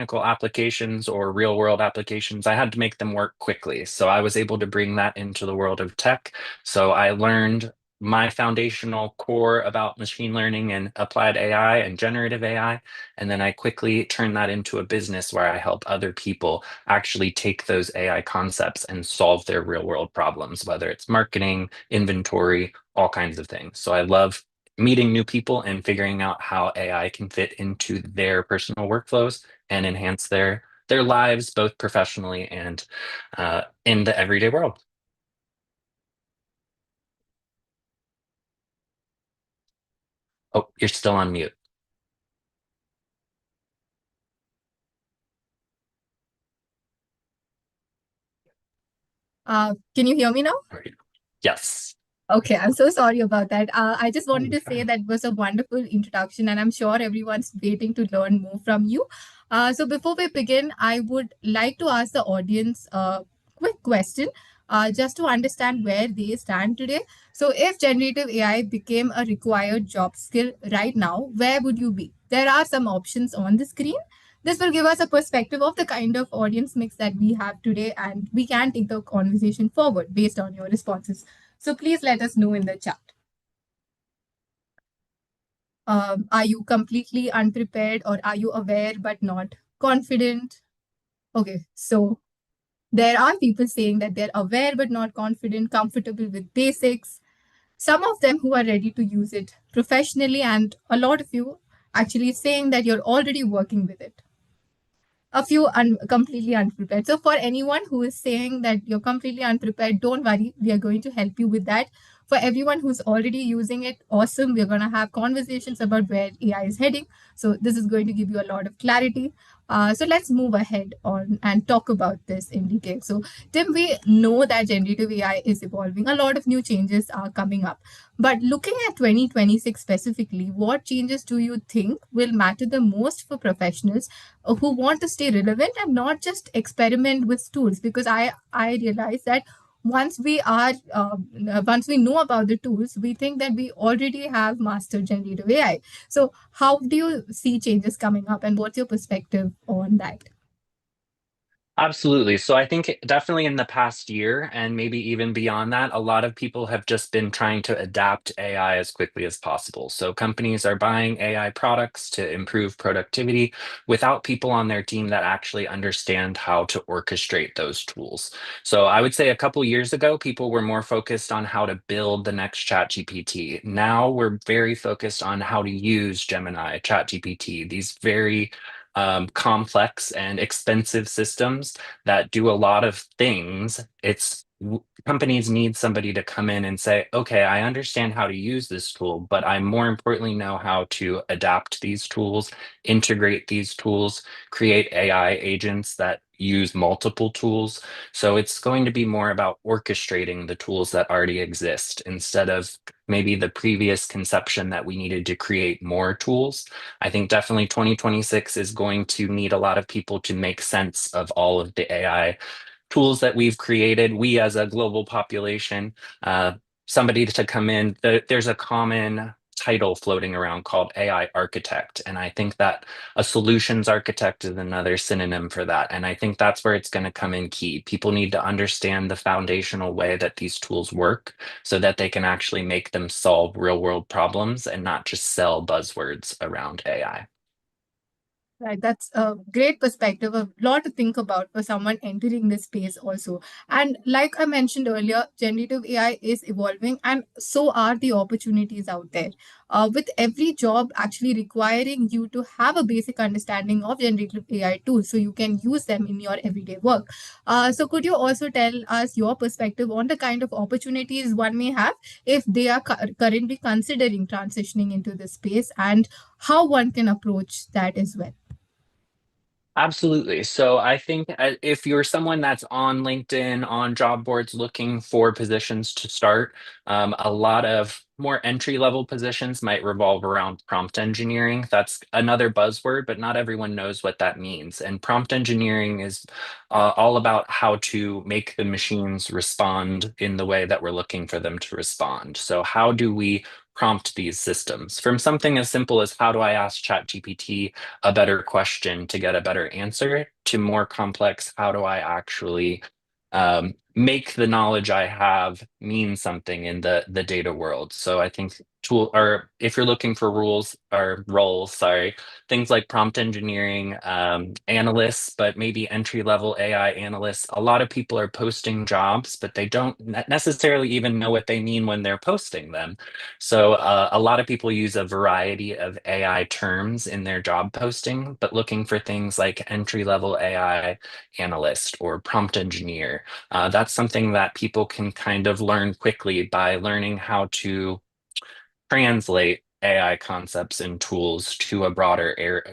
technical applications or real world applications, I had to make them work quickly. So I was able to bring that into the world of tech. So I learned my foundational core about machine learning and applied AI and generative AI. And then I quickly turned that into a business where I help other people actually take those AI concepts and solve their real world problems, whether it's marketing, inventory, all kinds of things. So I love meeting new people and figuring out how AI can fit into their personal workflows and enhance their lives both professionally and in the everyday world. Oh, you're still on mute. Can you hear me now? Yes. Okay, I'm so sorry about that. I just Oh, wanted you're to say fine. that was a wonderful introduction, and I'm sure everyone's waiting to learn more from you. So before we begin, I would like to ask the audience a quick question, just to understand where they stand today. So if generative AI became a required job skill right now, where would you be? There are some options on the screen. This will give us a perspective of the kind of audience mix that we have today, and we can take the conversation forward based on your responses. So please let us know in the chat. Are you completely unprepared, or are you aware but not confident? Okay, so there are people saying that they're aware but not confident, comfortable with basics. Some of them who are ready to use it professionally, and a lot of you actually saying that you're already working with it. A few completely unprepared. So, for anyone who is saying that you're completely unprepared, don't worry. We are going to help you with that. For everyone who's already using it, awesome. We're going to have conversations about where AI is heading. So, this is going to give you a lot of clarity. So, let's move ahead on and talk about this in detail. So, Tim, we know that generative AI is evolving. A lot of new changes are coming up. But looking at 2026 specifically, what changes do you think will matter the most for professionals who want to stay relevant and not just experiment with tools? Because I realize that once we know about the tools, we think that we already have mastered generative AI. So how do you see changes coming up, and what's your perspective on that? Absolutely. So I think definitely in the past year and maybe even beyond that, a lot of people have just been trying to adapt AI as quickly as possible. So companies are buying AI products to improve productivity without people on their team that actually understand how to orchestrate those tools. So I would say a couple years ago, people were more focused on how to build the next ChatGPT. Now we're very focused on how to use Gemini, ChatGPT, these very complex and expensive systems that do a lot of things. Companies need somebody to come in and say, okay, I understand how to use this tool, but I more importantly know how to adapt these tools, integrate these tools, create AI agents that use multiple tools. So it's going to be more about orchestrating the tools that already exist instead of maybe the previous conception that we needed to create more tools. I think definitely 2026 is going to need a lot of people to make sense of all of the AI tools that we've created, we as a global population, somebody to come in. There's a common title floating around called AI architect. And I think that a solutions architect is another synonym for that. And I think that's where it's going to come in key. People need to understand the foundational way that these tools work so that they can actually make them solve real world problems and not just sell buzzwords around AI. Right, that's a great perspective, a lot to think about for someone entering this space also. And like I mentioned earlier, generative AI is evolving, and so are the opportunities out there. With every job actually requiring you to have a basic understanding of generative AI tools so you can use them in your everyday work. So could you also tell us your perspective on the kind of opportunities one may have if they are currently considering transitioning into this space, and how one can approach that as well? Absolutely. So I think if you're someone that's on LinkedIn, on job boards looking for positions to start, a lot of more entry level positions might revolve around prompt engineering. That's another buzzword, but not everyone knows what that means. And prompt engineering is all about how to make the machines respond in the way that we're looking for them to respond. So, how do we prompt these systems, from something as simple as how do I ask ChatGPT a better question to get a better answer, to more complex, how do I actually make the knowledge I have mean something in the data world. So I think tool, or if you're looking for rules or roles, sorry, things like prompt engineering analysts, but maybe entry level AI analysts. A lot of people are posting jobs, but they don't necessarily even know what they mean when they're posting them. So a lot of people use a variety of AI terms in their job posting, but looking for things like entry level AI analyst or prompt engineer. That's something that people can kind of learn quickly by learning how to translate AI concepts and tools to a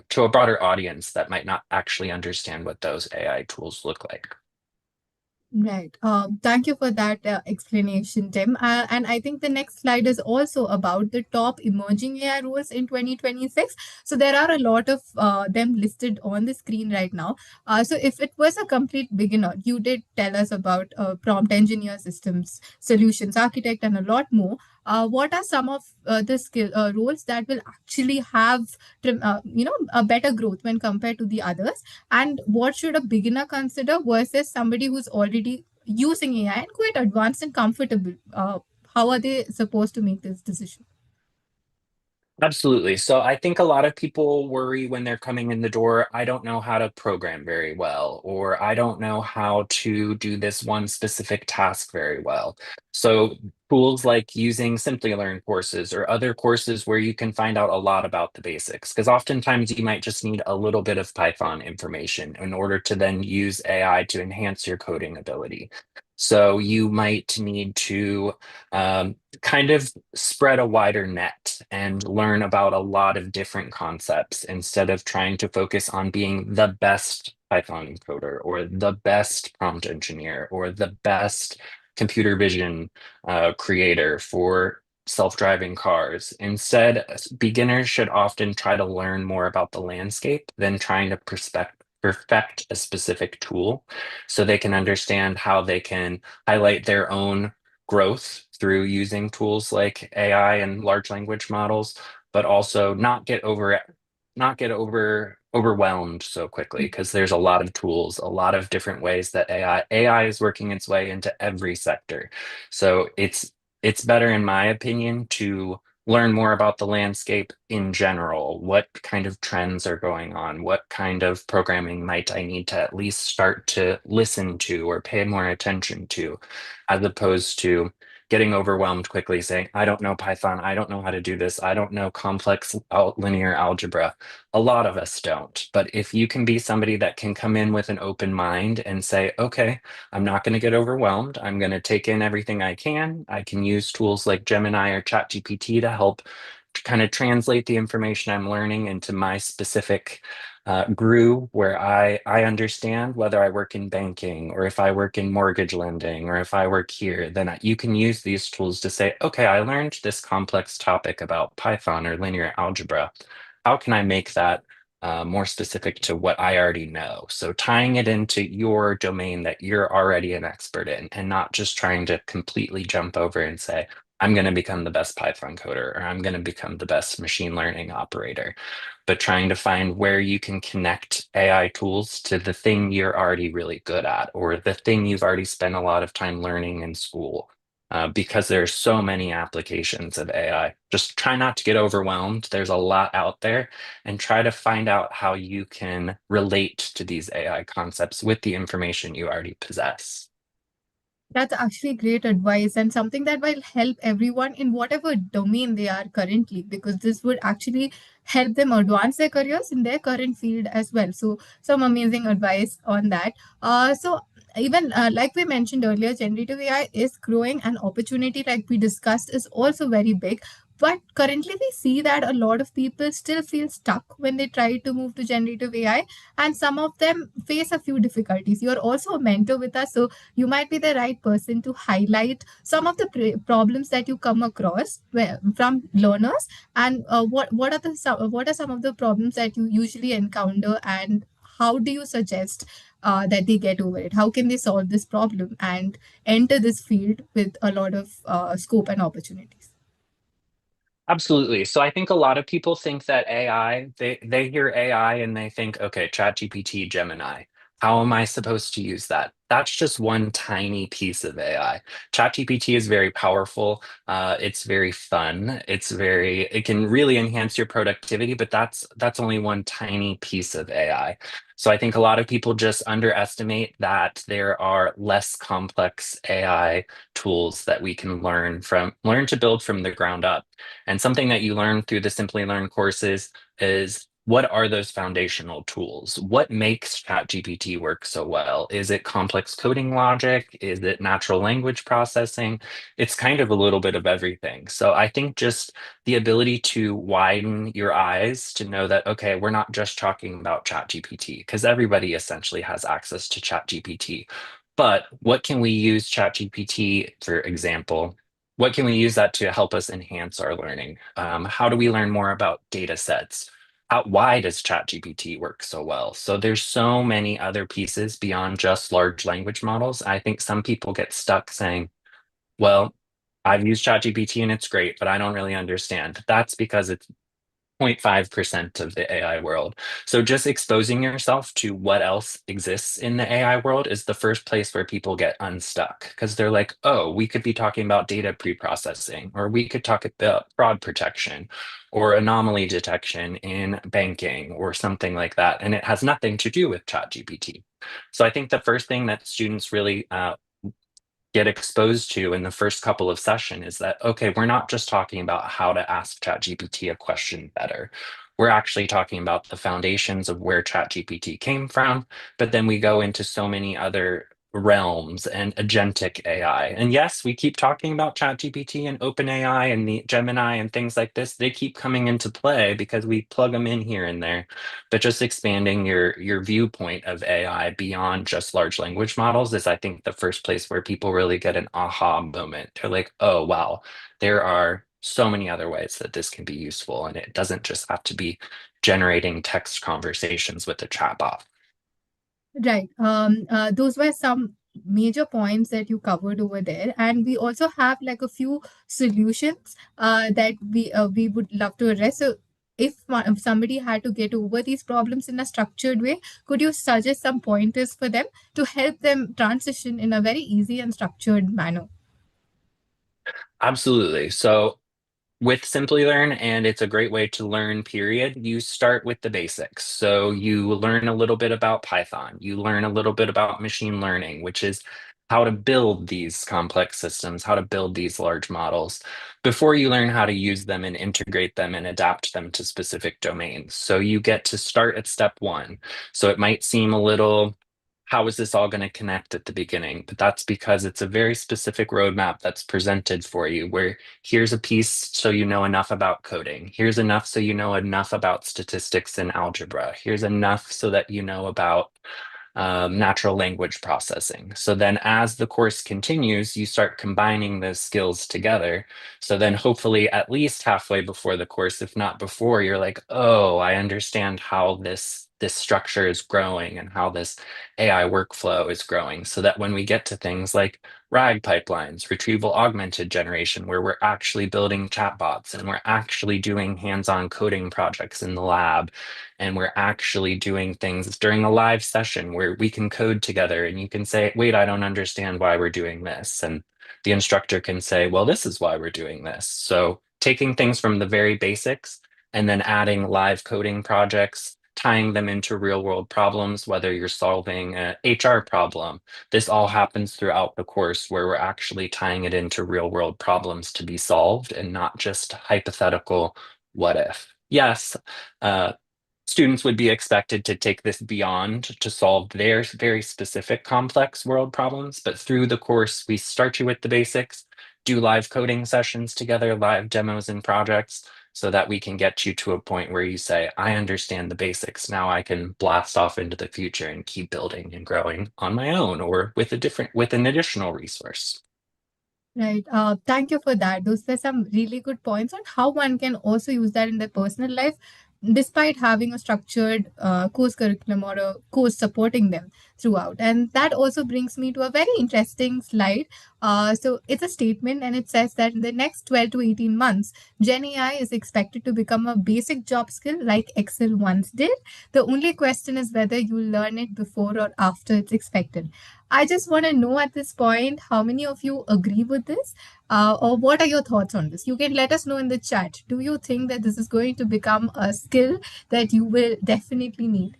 to a broader audience that might not actually understand what those AI tools look like. Right. Thank you for that explanation, Tim. And I think the next slide is also about the top emerging AI roles in 2026. So there are a lot of them listed on the screen right now. So if it was a complete beginner, you did tell us about prompt engineer, systems, solutions architect, and a lot more. What are some of the skill roles that will actually have, a better growth when compared to the others? And what should a beginner consider versus somebody who's already using AI and quite advanced and comfortable? How are they supposed to make this decision? Absolutely. So I think a lot of people worry when they're coming in the door, I don't know how to program very well, or I don't know how to do this one specific task very well. So tools like using Simplilearn courses or other courses where you can find out a lot about the basics, because oftentimes you might just need a little bit of Python information in order to then use AI to enhance your coding ability. So you might need to kind of spread a wider net and learn about a lot of different concepts instead of trying to focus on being the best Python coder or the best prompt engineer or the best computer vision creator for self-driving cars. Instead, beginners should often try to learn more about the landscape than trying to perfect a specific tool so they can understand how they can highlight their own growth through using tools like AI and large language models, but also not get overwhelmed so quickly because there's a lot of tools, a lot of different ways that AI is working its way into every sector. So it's better, in my opinion, to learn more about the landscape in general. What kind of trends are going on? What kind of programming might I need to at least start to listen to or pay more attention to, as opposed to getting overwhelmed quickly saying, I don't know Python, I don't know how to do this, I don't know complex linear algebra. A lot of us don't. But if you can be somebody that can come in with an open mind and say, okay, I'm not going to get overwhelmed. I'm going to take in everything I can. I can use tools like Gemini or ChatGPT to help to kind of translate the information I'm learning into my specific GRU where I understand whether I work in banking or if I work in mortgage lending or if I work here, then you can use these tools to say, okay, I learned this complex topic about Python or linear algebra. How can I make that more specific to what I already know? So tying it into your domain that you're already an expert in and not just trying to completely jump over and say, I'm going to become the best Python coder or I'm going to become the best machine learning operator, but trying to find where you can connect AI tools to the thing you're already really good at or the thing you've already spent a lot of time learning in school. Because there's so many applications of AI. Just try not to get overwhelmed. There's a lot out there, and try to find out how you can relate to these AI concepts with the information you already possess. That's actually great advice and something that will help everyone in whatever domain they are currently, because this would actually help them advance their careers in their current field as well. So, some amazing advice on that. So, even like we mentioned earlier, generative AI is growing, and opportunity, like we discussed, is also very big. But currently, we see that a lot of people still feel stuck when they try to move to generative AI, and some of them face a few difficulties. You're also a mentor with us, so you might be the right person to highlight some of the problems that you come across from learners, and what are some of the problems that you usually encounter, and how do you suggest that they get over it? How can they solve this problem and enter this field with a lot of scope and opportunities? Absolutely. So I think a lot of people think that AI, they hear AI and they think, okay, ChatGPT, Gemini. How am I supposed to use that? That's just one tiny piece of AI. ChatGPT is very powerful. It's very fun. It can really enhance your productivity, but that's only one tiny piece of AI. So I think a lot of people just underestimate that there are less complex AI tools that we can learn to build from the ground up. And something that you learn through the Simplilearn courses is what are those foundational tools? What makes ChatGPT work so well? Is it complex coding logic? Is it natural language processing? It's kind of a little bit of everything. So I think just the ability to widen your eyes to know that, okay, we're not just talking about ChatGPT, because everybody essentially has access to ChatGPT. But what can we use ChatGPT, for example? What can we use that to help us enhance our learning? How do we learn more about data sets? Why does ChatGPT work so well? So there's so many other pieces beyond just large language models. I think some people get stuck saying, well, I've used ChatGPT and it's great, but I don't really understand. That's because it's 0.5% of the AI world. So just exposing yourself to what else exists in the AI world is the first place where people get unstuck because they're like, oh, we could be talking about data pre-processing, or we could talk about fraud protection or anomaly detection in banking or something like that. And it has nothing to do with ChatGPT. So I think the first thing that students really get exposed to in the first couple of session is that, okay, we're not just talking about how to ask ChatGPT a question better. We're actually talking about the foundations of where ChatGPT came from, but then we go into so many other realms and agentic AI. And yes, we keep talking about ChatGPT and OpenAI and the Gemini and things like this. They keep coming into play because we plug them in here and there. But just expanding your viewpoint of AI beyond just large language models is, I think, the first place where people really get an aha moment. They're like, oh, wow, there are so many other ways that this can be useful. And it doesn't just have to be generating text conversations with a chatbot. Right. Those were some major points that you covered over there, and we also have like a few solutions that we would love to address. So, if somebody had to get over these problems in a structured way, could you suggest some pointers for them to help them transition in a very easy and structured manner? Absolutely. So with Simplilearn, and it's a great way to learn, period, you start with the basics. So you learn a little bit about Python, you learn a little bit about machine learning, which is how to build these complex systems, how to build these large models before you learn how to use them and integrate them and adapt them to specific domains. So you get to start at step one. So it might seem a little, how is this all going to connect at the beginning? But that's because it's a very specific roadmap that's presented for you, where here's a piece so you know enough about coding. Here's enough so you know enough about statistics and algebra. Here's enough so that you know about natural language processing. So then as the course continues, you start combining those skills together. So then hopefully at least halfway before the course, if not before, you're like, oh, I understand how this structure is growing and how this AI workflow is growing, so that when we get to things like RAG pipelines, retrieval augmented generation, where we're actually building chatbots and we're actually doing hands-on coding projects in the lab, and we're actually doing things during a live session where we can code together and you can say, wait, I don't understand why we're doing this. And the instructor can say, well, this is why we're doing this. So taking things from the very basics and then adding live coding projects, tying them into real world problems, whether you're solving a HR problem. This all happens throughout the course where we're actually tying it into real world problems to be solved and not just hypothetical what if. Yes, uh, students would be expected to take this beyond to solve their very specific complex world problems. But through the course, we start you with the basics, do live coding sessions together, live demos and projects, so that we can get you to a point where you say, I understand the basics. Now I can blast off into the future and keep building and growing on my own or with an additional resource. Right. Thank you for that. Those were some really good points on how one can also use that in their personal life. despite having a structured course curriculum or a course supporting them throughout. And that also brings me to a very interesting slide. So it's a statement and it says that in the next 12 to 18 months, Gen AI is expected to become a basic job skill like Excel once did. The only question is whether you learn it before or after it's expected. I just want to know at this point how many of you agree with this, or what are your thoughts on this? You can let us know in the chat. Do you think that this is going to become a skill that you will definitely need?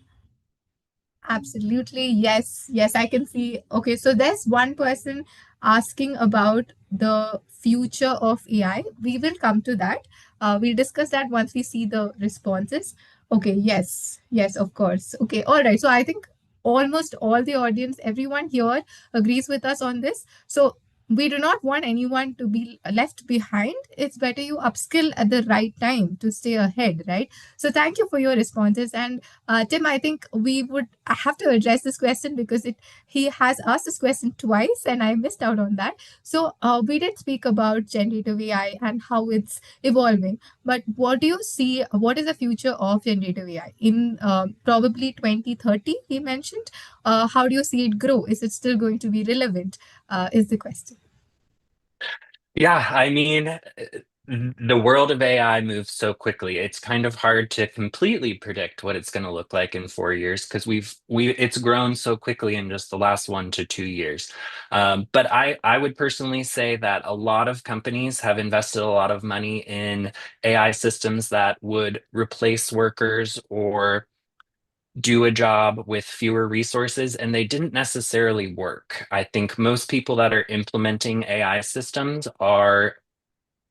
Absolutely. Yes. Yes, I can see. Okay, so there's one person asking about the future of AI. We will come to that. We'll discuss that once we see the responses. Okay, yes. Yes, of course. Okay, all right. So I think almost all the audience, everyone here agrees with us on this. So we do not want anyone to be left behind. It's better you upskill at the right time to stay ahead, right? So thank you for your responses. And Tim, I think we would have to address this question because it he has asked this question twice, and I missed out on that. So we did speak about generative AI and how it's evolving. But what do you see? What is the future of generative AI in probably 2030? He mentioned. How do you see it grow? Is it still going to be relevant? Is the question. Yeah, I mean, the world of AI moves so quickly. It's kind of hard to completely predict what it's going to look like in 4 years because it's grown so quickly in just the last 1 to 2 years. But I would personally say that a lot of companies have invested a lot of money in AI systems that would replace workers or do a job with fewer resources, and they didn't necessarily work. I think most people that are implementing AI systems are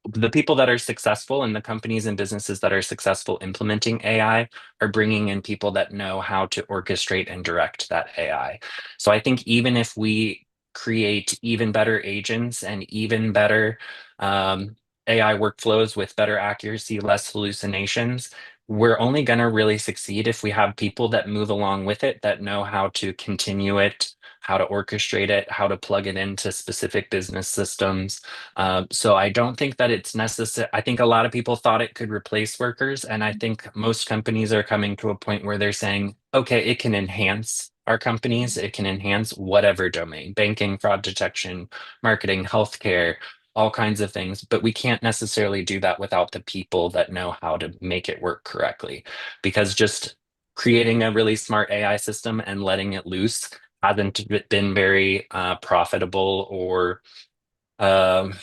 the people that are successful, and the companies and businesses that are successful implementing AI are bringing in people that know how to orchestrate and direct that AI. So I think even if we create even better agents and even better AI workflows with better accuracy, less hallucinations, we're only going to really succeed if we have people that move along with it, that know how to continue it, how to orchestrate it, how to plug it into specific business systems. So I don't think that it's necessary. I think a lot of people thought it could replace workers, and I think most companies are coming to a point where they're saying, okay, it can enhance our companies, it can enhance whatever domain, banking, fraud detection, marketing, healthcare, all kinds of things, but we can't necessarily do that without the people that know how to make it work correctly. Because just creating a really smart AI system and letting it loose hasn't been very profitable or um,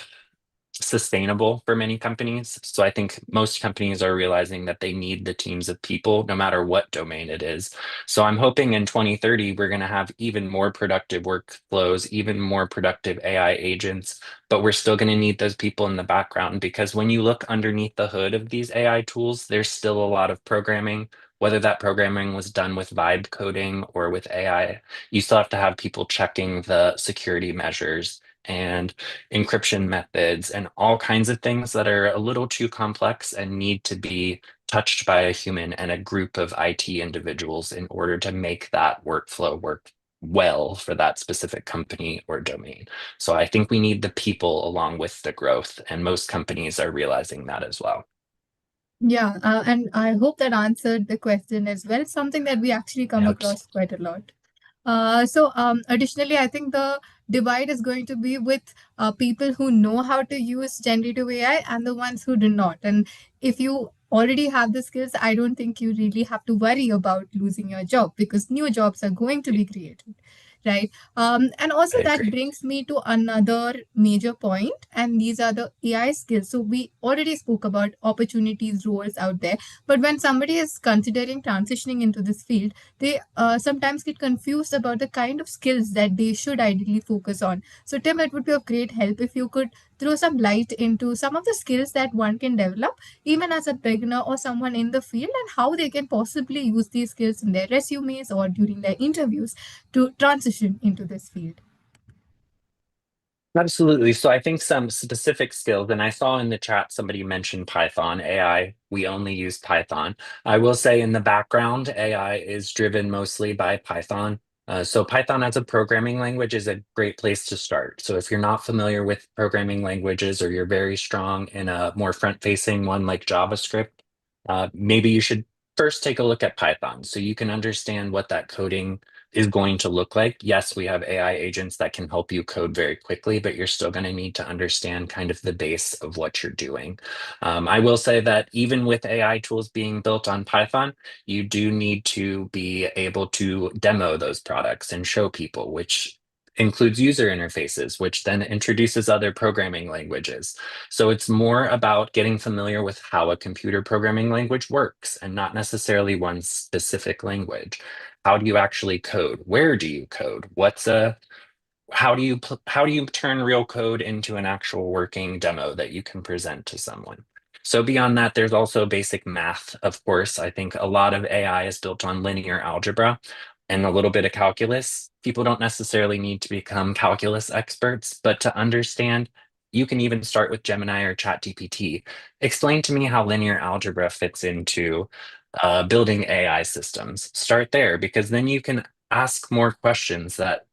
sustainable for many companies. So I think most companies are realizing that they need the teams of people, no matter what domain it is. So I'm hoping in 2030, we're going to have even more productive workflows, even more productive AI agents, but we're still going to need those people in the background because when you look underneath the hood of these AI tools, there's still a lot of programming. Whether that programming was done with vibe coding or with AI, you still have to have people checking the security measures and encryption methods and all kinds of things that are a little too complex and need to be touched by a human and a group of IT individuals in order to make that workflow work well for that specific company or domain. So I think we need the people along with the growth, and most companies are realizing that as well. Yeah, and I hope that answered the question as well. Something that we actually I come hope so. across quite a lot. Additionally, I think the divide is going to be with people who know how to use generative AI and the ones who do not. And if you already have the skills, I don't think you really have to worry about losing your job because new jobs are going to be created, right? And also I that agree. brings me to another major point, and these are the AI skills. So we already spoke about opportunities, roles out there, but when somebody is considering transitioning into this field, they sometimes get confused about the kind of skills that they should ideally focus on. So, Tim, it would be of great help if you could throw some light into some of the skills that one can develop, even as a beginner or someone in the field, and how they can possibly use these skills in their resumes or during their interviews to transition into this field. Absolutely. So I think some specific skills, and I saw in the chat somebody mentioned Python AI. We only use Python. I will say in the background, AI is driven mostly by Python. So Python as a programming language is a great place to start. So if you're not familiar with programming languages or you're very strong in a more front-facing one like JavaScript, maybe you should First, take a look at Python so you can understand what that coding is going to look like. Yes, we have AI agents that can help you code very quickly, but you're still going to need to understand kind of the base of what you're doing. I will say that even with AI tools being built on Python, you do need to be able to demo those products and show people, which includes user interfaces, which then introduces other programming languages. So it's more about getting familiar with how a computer programming language works and not necessarily one specific language. How do you actually code? Where do you code? How do you turn real code into an actual working demo that you can present to someone? So beyond that, there's also basic math, of course. I think a lot of AI is built on linear algebra and a little bit of calculus. People don't necessarily need to become calculus experts, but to understand, you can even start with Gemini or ChatGPT. Explain to me how linear algebra fits into building AI systems. Start there because then you can ask more questions that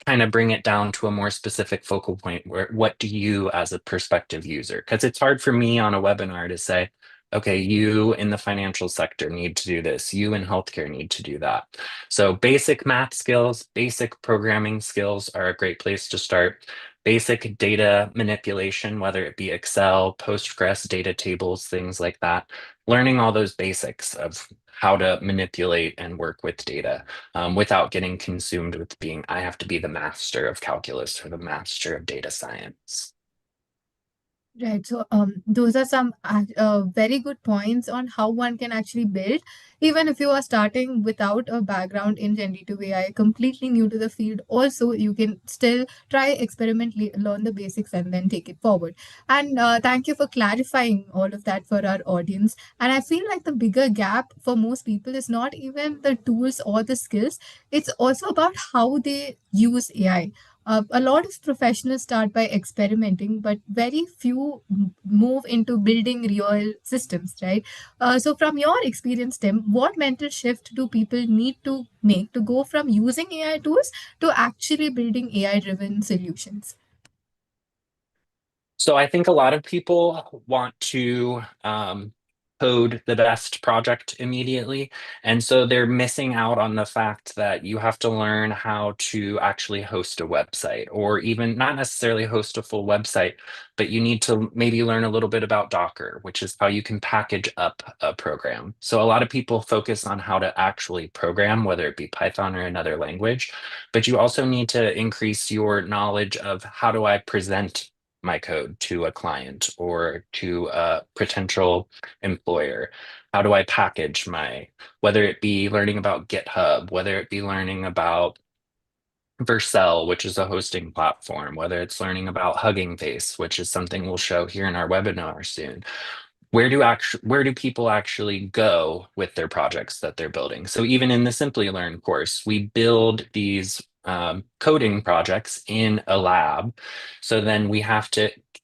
kind of bring it down to a more specific focal point where what do you as a prospective user? Because it's hard for me on a webinar to say, okay, you in the financial sector need to do this, you in healthcare need to do that. So basic math skills, basic programming skills are a great place to start. Basic data manipulation, whether it be Excel, Postgres, data tables, things like that. Learning all those basics of how to manipulate and work with data without getting consumed with being, I have to be the master of calculus or the master of data science. Right. So, those are some very good points on how one can actually build, even if you are starting without a background in generative AI, completely new to the field. Also, you can still try experiment, learn the basics, and then take it forward. And thank you for clarifying all of that for our audience. And I feel like the bigger gap for most people is not even the tools or the skills; it's also about how they use AI. A lot of professionals start by experimenting, but very few move into building real systems, right? So, from your experience, Tim, what mental shift do people need to make to go from using AI tools to actually building AI driven solutions? So I think a lot of people want to code the best project immediately. And so they're missing out on the fact that you have to learn how to actually host a website, or even not necessarily host a full website, but you need to maybe learn a little bit about Docker, which is how you can package up a program. So a lot of people focus on how to actually program, whether it be Python or another language, but you also need to increase your knowledge of how do I present my code to a client or to a potential employer? How do I package whether it be learning about GitHub, whether it be learning about Vercel, which is a hosting platform, whether it's learning about Hugging Face, which is something we'll show here in our webinar soon. Where do people actually go with their projects that they're building? So even in the Simplilearn course, we build these coding projects in a lab. So then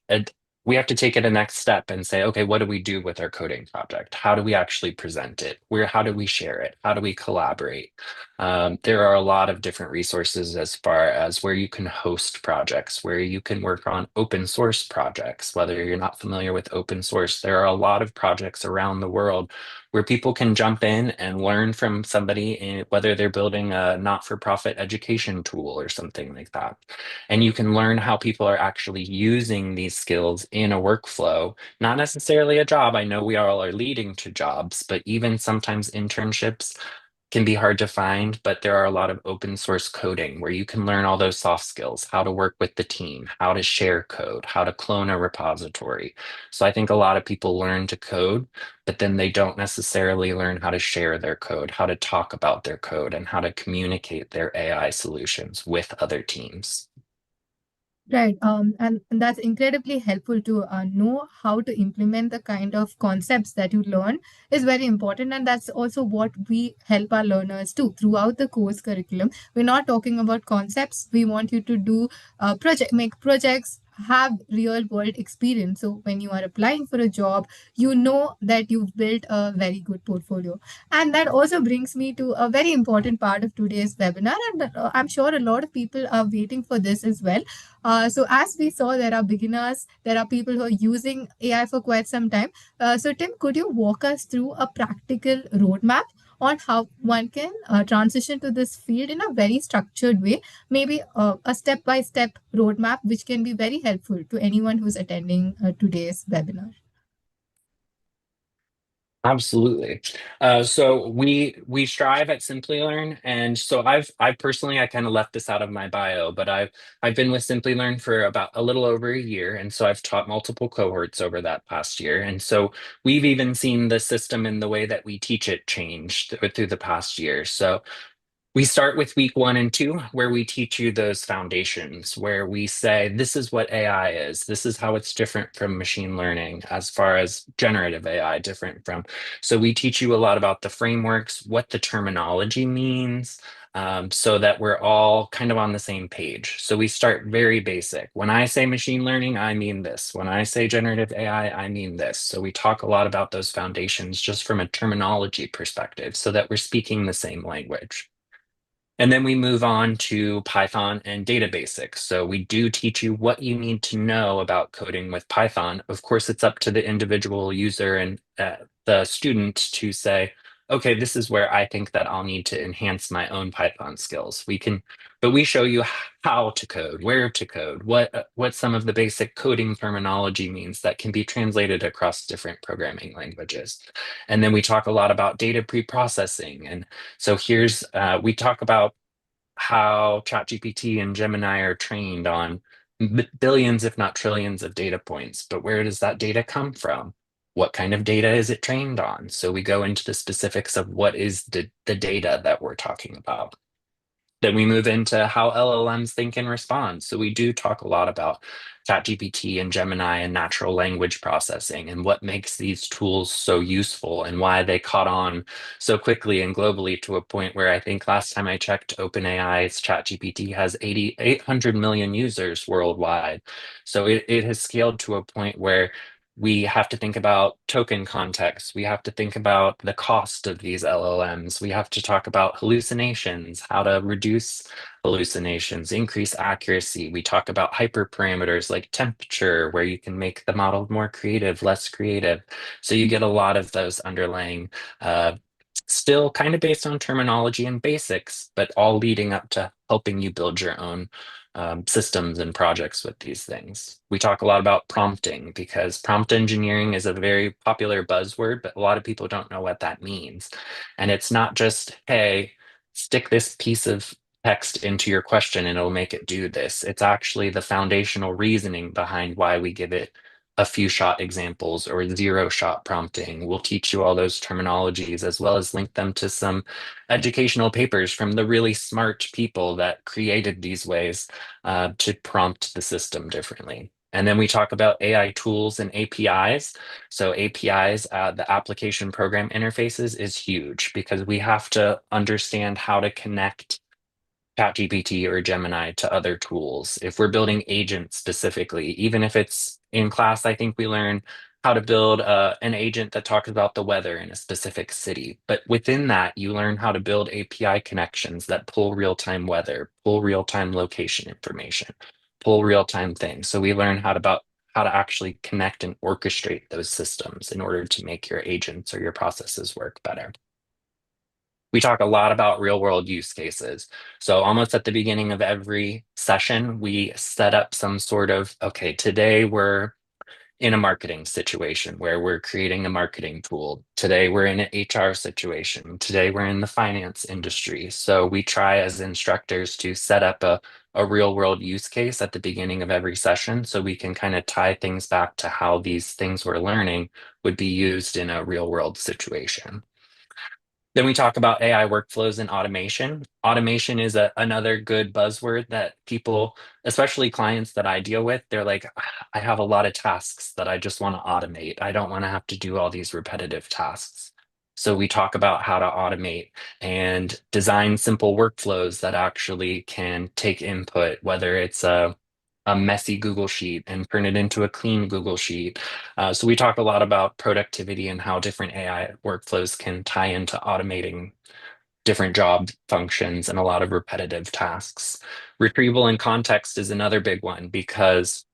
ad- we have to take it a next step and say, okay, what do we do with our coding project? How do we actually present it? How do we share it? How do we collaborate? There are a lot of different resources as far as where you can host projects, where you can work on open source projects. Whether you're not familiar with open source, there are a lot of projects around the world where people can jump in and learn from somebody, whether they're building a not-for-profit education tool or something like that. And you can learn how people are actually using these skills in a workflow, not necessarily a job. I know we all are leading to jobs, but even sometimes internships can be hard to find, but there are a lot of open source coding where you can learn all those soft skills, how to work with the team, how to share code, how to clone a repository. So I think a lot of people learn to code, but then they don't necessarily learn how to share their code, how to talk about their code, and how to communicate their AI solutions with other teams. Right. And that's incredibly helpful to know how to implement the kind of concepts that you learn is very important. And that's also what we help our learners do throughout the course curriculum. We're not talking about concepts. We want you to do make projects, have real world experience. So when you are applying for a job, you know that you've built a very good portfolio. And that also brings me to a very important part of today's webinar. And I'm sure a lot of people are waiting for this as well. So as we saw, there are beginners, there are people who are using AI for quite some time. So Tim, could you walk us through a practical roadmap on how one can transition to this field in a very structured way, maybe a step-by-step roadmap, which can be very helpful to anyone who's attending today's webinar? Absolutely. So we strive at Simplilearn, and so I personally I kind of left this out of my bio, but I've been with Simplilearn for about a little over a year, and so I've taught multiple cohorts over that past year, and so we've even seen the system and the way that we teach it change through the past year. So we start with week 1 and 2, where we teach you those foundations, where we say, this is what AI is. This is how it's different from machine learning as far as generative AI different from. So we teach you a lot about the frameworks, what the terminology means, so that we're all kind of on the same page. So we start very basic. When I say machine learning, I mean this. When I say generative AI, I mean this. So we talk a lot about those foundations just from a terminology perspective so that we're speaking the same language. And then we move on to Python and data basics. So we do teach you what you need to know about coding with Python. Of course, it's up to the individual user and the student to say, okay, this is where I think that I'll need to enhance my own Python skills. But we show you how to code, where to code, what some of the basic coding terminology means that can be translated across different programming languages. And then we talk a lot about data pre-processing. And so we talk about how ChatGPT and Gemini are trained on billions, if not trillions, of data points. But where does that data come from? What kind of data is it trained on? So we go into the specifics of what is the data that we're talking about. Then we move into how LLMs think and respond. So we do talk a lot about ChatGPT and Gemini and natural language processing and what makes these tools so useful and why they caught on so quickly and globally to a point where I think last time I checked OpenAI's ChatGPT has 800 million users worldwide. So it has scaled to a point where we have to think about token context. We have to think about the cost of these LLMs. We have to talk about hallucinations, how to reduce hallucinations, increase accuracy. We talk about hyperparameters like temperature, where you can make the model more creative, less creative. So you get a lot of those underlying, still kind of based on terminology and basics, but all leading up to helping you build your own systems and projects with these things. We talk a lot about prompting because prompt engineering is a very popular buzzword, but a lot of people don't know what that means. And it's not just, hey, stick this piece of text into your question and it'll make it do this. It's actually the foundational reasoning behind why we give it a few shot examples or 0 shot prompting. We'll teach you all those terminologies as well as link them to some educational papers from the really smart people that created these ways to prompt the system differently. And then we talk about AI tools and APIs. So APIs, the application program interfaces, is huge because we have to understand how to connect ChatGPT or Gemini to other tools. If we're building agents specifically, even if it's in class, I think we learn how to build an agent that talks about the weather in a specific city. But within that, you learn how to build API connections that pull real-time weather, pull real-time location information, pull real-time things. So we learn how to actually connect and orchestrate those systems in order to make your agents or your processes work better. We talk a lot about real world use cases. So almost at the beginning of every session, we set up some sort of, okay, today we're in a marketing situation where we're creating a marketing tool. Today we're in an HR situation. Today we're in the finance industry. So we try as instructors to set up a real world use case at the beginning of every session so we can kind of tie things back to how these things we're learning would be used in a real world situation. Then we talk about AI workflows and automation. Automation is another good buzzword that people, especially clients that I deal with, they're like, I have a lot of tasks that I just want to automate. I don't want to have to do all these repetitive tasks. So we talk about how to automate and design simple workflows that actually can take input, whether it's a messy Google Sheet and turn it into a clean Google Sheet. So we talk a lot about productivity and how different AI workflows can tie into automating different job functions and a lot of repetitive tasks. Retrieval and context is another big one because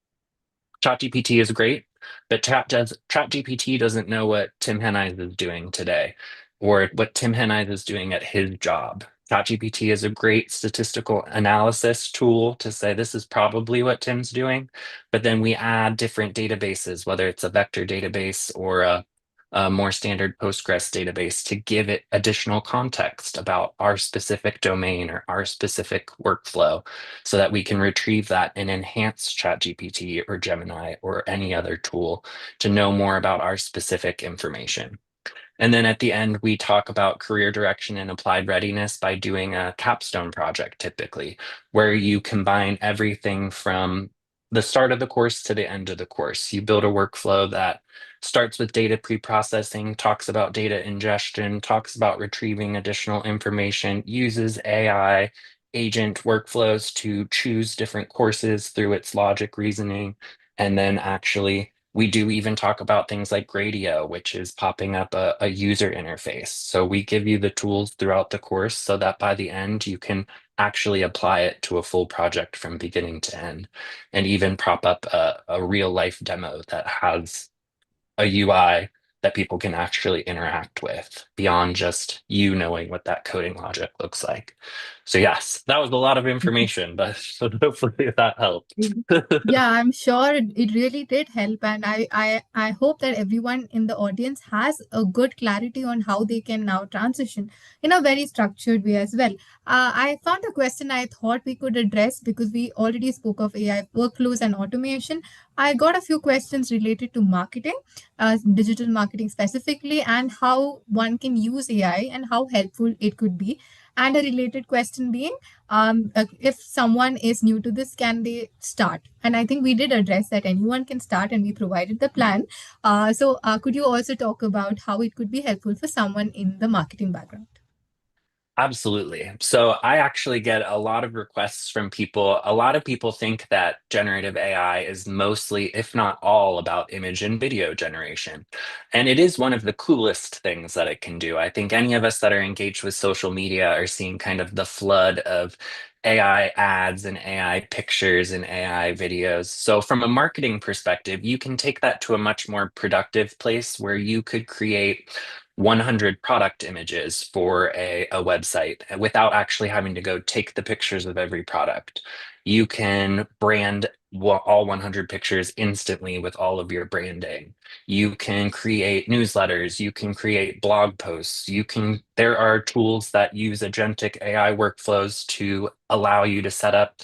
ChatGPT is great, but ChatGPT doesn't know what Tim Henize is doing today or what Tim Henize is doing at his job. ChatGPT is a great statistical analysis tool to say this is probably what Tim's doing, but then we add different databases, whether it's a vector database or a more standard Postgres database to give it additional context about our specific domain or our specific workflow so that we can retrieve that and enhance ChatGPT or Gemini or any other tool to know more about our specific information. And then at the end, we talk about career direction and applied readiness by doing a capstone project, typically, where you combine everything from the start of the course to the end of the course. You build a workflow that starts with data pre-processing, talks about data ingestion, talks about retrieving additional information, uses AI agent workflows to choose different courses through its logic reasoning, and then actually we do even talk about things like Gradio, which is popping up a user interface. So we give you the tools throughout the course so that by the end you can actually apply it to a full project from beginning to end, and even prop up a real life demo that has a UI that people can actually interact with beyond just you knowing what that coding logic looks like. So yes, that was a lot of information, but hopefully that helped. Mhm. Yeah, I'm sure it really did help. And I hope that everyone in the audience has a good clarity on how they can now transition in a very structured way as well. I found a question I thought we could address because we already spoke of AI workflows and automation. I got a few questions related to marketing, digital marketing specifically, and how one can use AI and how helpful it could be. And a related question being, if someone is new to this, can they start? And I think we did address that anyone can start, and we provided the plan. Could you also talk about how it could be helpful for someone in the marketing background? Absolutely. So I actually get a lot of requests from people. A lot of people think that generative AI is mostly, if not all, about image and video generation. And it is one of the coolest things that it can do. I think any of us that are engaged with social media are seeing kind of the flood of AI ads and AI pictures and AI videos. So from a marketing perspective, you can take that to a much more productive place where you could create 100 product images for a website without actually having to go take the pictures of every product. You can brand all 100 pictures instantly with all of your branding. You can create newsletters, you can create blog posts, there are tools that use agentic AI workflows to allow you to set up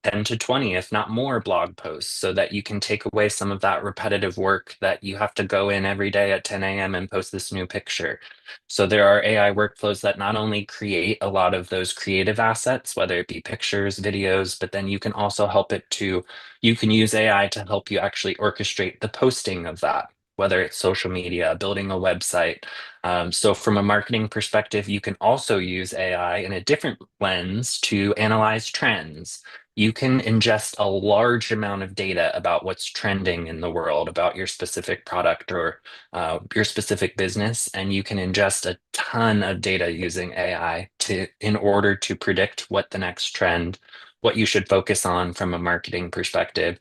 10 to 20, if not more, blog posts so that you can take away some of that repetitive work that you have to go in every day at 10 a.m. and post this new picture. So there are AI workflows that not only create a lot of those creative assets, whether it be pictures, videos, but then you can use AI to help you actually orchestrate the posting of that, whether it's social media, building a website. So from a marketing perspective, you can also use AI in a different lens to analyze trends. You can ingest a large amount of data about what's trending in the world, about your specific product or your specific business, and you can ingest a ton of data using AI in order to predict what the next trend, what you should focus on from a marketing perspective,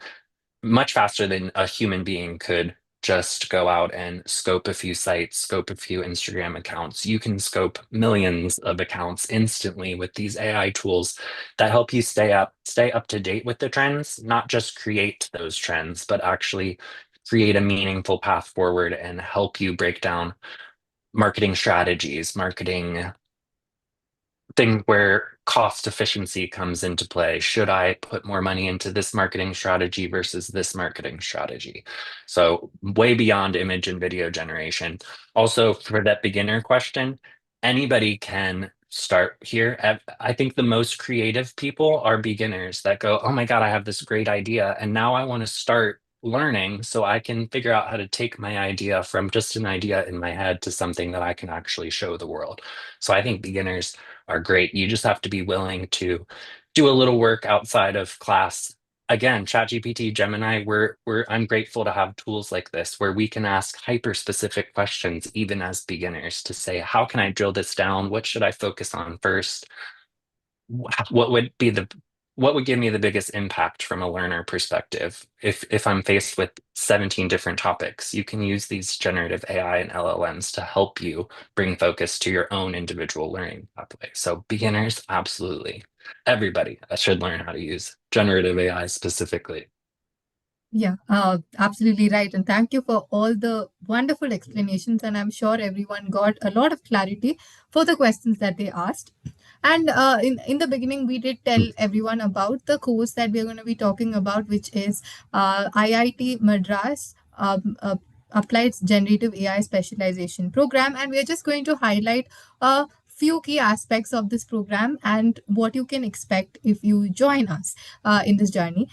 much faster than a human being could just go out and scope a few sites, scope a few Instagram accounts. You can scope millions of accounts instantly with these AI tools that help you stay up to date with the trends, not just create those trends, but actually create a meaningful path forward and help you break down marketing strategies, marketing thing where cost efficiency comes into play. Should I put more money into this marketing strategy versus this marketing strategy? So, way beyond image and video generation. Also, for that beginner question, anybody can start here. I think the most creative people are beginners that go, oh my God, I have this great idea. And now I want to start learning so I can figure out how to take my idea from just an idea in my head to something that I can actually show the world. So I think beginners are great. You just have to be willing to do a little work outside of class again, ChatGPT, Gemini, I'm grateful to have tools like this where we can ask hyper specific questions, even as beginners, to say, how can I drill this down? What should I focus on first? What would be the what would give me the biggest impact from a learner perspective if I'm faced with 17 different topics? You can use these generative AI and LLMs to help you bring focus to your own individual learning pathway. So beginners, absolutely. Everybody should learn how to use generative AI specifically. Yeah, absolutely right. And thank you for all the wonderful explanations. And I'm sure everyone got a lot of clarity for the questions that they asked. And in the beginning, we did tell everyone about the course that we're going to be talking about, which is IIT Madras Applied Generative AI Specialization Program. And we're just going to highlight a few key aspects of this program and what you can expect if you join us in this journey.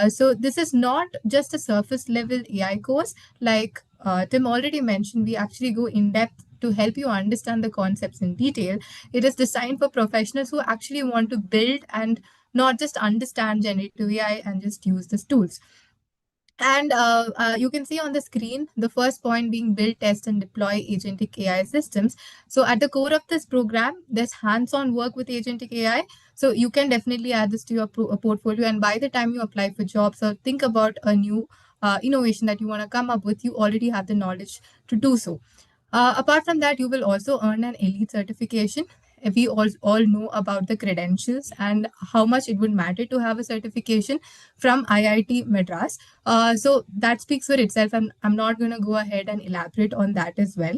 So this is not just a surface level AI course. Like Tim already mentioned, we actually go in depth to help you understand the concepts in detail. It is designed for professionals who actually want to build and not just understand generative AI and just use these tools. And you can see on the screen the first point being build, test, and deploy agentic AI systems. So, at the core of this program, there's hands on work with agentic AI. So, you can definitely add this to your portfolio. And by the time you apply for jobs or think about a new innovation that you want to come up with, you already have the knowledge to do so. Apart from that, you will also earn an elite certification. We all know about the credentials and how much it would matter to have a certification from IIT Madras. So that speaks for itself. I'm not going to go ahead and elaborate on that as well.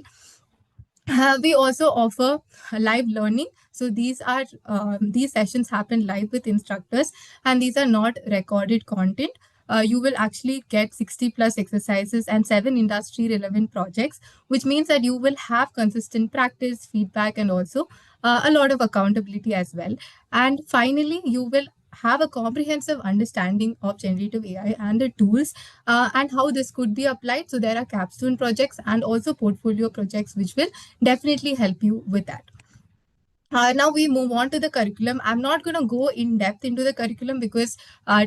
We also offer live learning. So these sessions happen live with instructors, and these are not recorded content. You will actually get 60 plus exercises and 7 industry relevant projects, which means that you will have consistent practice, feedback, and also a lot of accountability as well. And finally, you will have a comprehensive understanding of generative AI and the tools and how this could be applied. So there are capstone projects and also portfolio projects which will definitely help you with that. Now we move on to the curriculum. I'm not going to go in depth into the curriculum because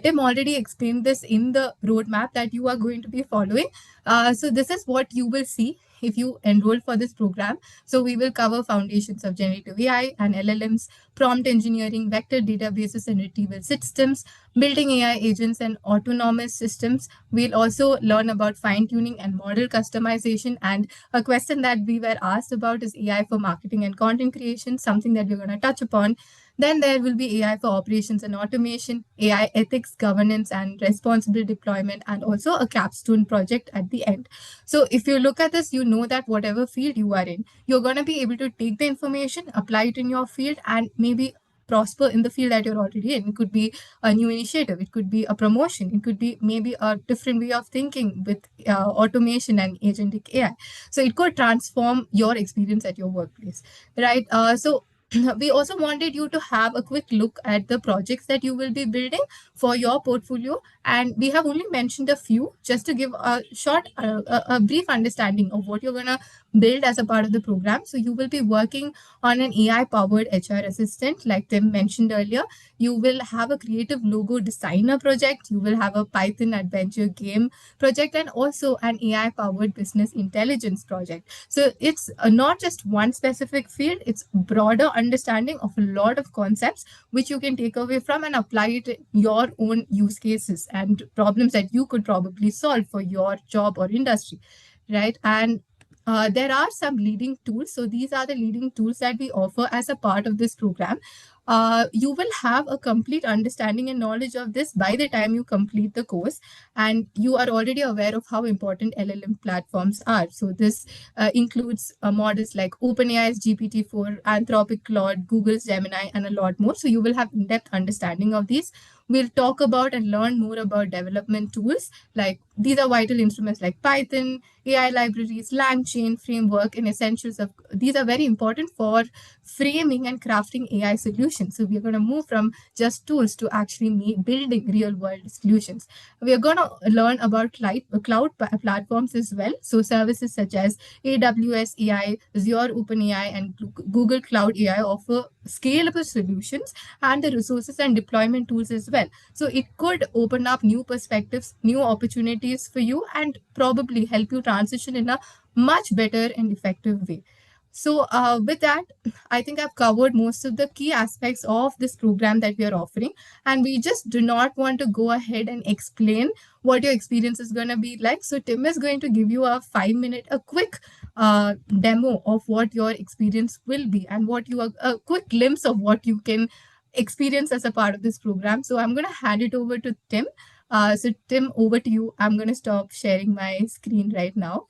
Tim already explained this in the roadmap that you are going to be following. So this is what you will see if you enroll for this program. So we will cover foundations of generative AI and LLMs, prompt engineering, vector databases and retrieval systems, building AI agents and autonomous systems. We'll also learn about fine tuning and model customization. And a question that we were asked about is AI for marketing and content creation, something that we're going to touch upon. Then there will be AI for operations and automation, AI ethics, governance, and responsible deployment, and also a capstone project at the end. So if you look at this, you know that whatever field you are in, you're going to be able to take the information, apply it in your field, and maybe prosper in the field that you're already in. It could be a new initiative, it could be a promotion, it could be maybe a different way of thinking with automation and agentic AI. So it could transform your experience at your workplace, right? So we also wanted you to have a quick look at the projects that you will be building for your portfolio, and we have only mentioned a few just to give a short a brief understanding of what you're going to build as a part of the program. So you will be working on an AI powered HR assistant like Tim mentioned earlier. You will have a creative logo designer project, you will have a Python adventure game project, and also an AI powered business intelligence project. So it's not just one specific field, it's broader understanding of a lot of concepts which you can take away from and apply it in your own use cases and problems that you could probably solve for your job or industry, right? And there are some leading tools. So these are the leading tools that we offer as a part of this program. You will have a complete understanding and knowledge of this by the time you complete the course, and you are already aware of how important LLM platforms are. So this includes models like OpenAI's GPT-4, Anthropic Claude, Google's Gemini, and a lot more. So you will have in-depth understanding of these. We'll talk about and learn more about development tools. Like these are vital instruments like Python, AI libraries, LangChain framework, and essentials of these are very important for framing and crafting AI solutions. So we're going to move from just tools to actually building real world solutions. We are going to learn about cloud platforms as well. So services such as AWS AI, Azure OpenAI, and Google Cloud AI offer scalable solutions and the resources and deployment tools as well. well. So it could open up new perspectives, new opportunities for you, and probably help you transition in a much better and effective way. So, with that, I think I've covered most of the key aspects of this program that we are offering. And we just do not want to go ahead and explain what your experience is going to be like. So, Tim is going to give you a 5 minute, a quick demo of what your experience will be and what you are, a quick glimpse of what you can experience as a part of this program. So, I'm going to hand it over to Tim. So, Tim, over to you. I'm going to stop sharing my screen right now.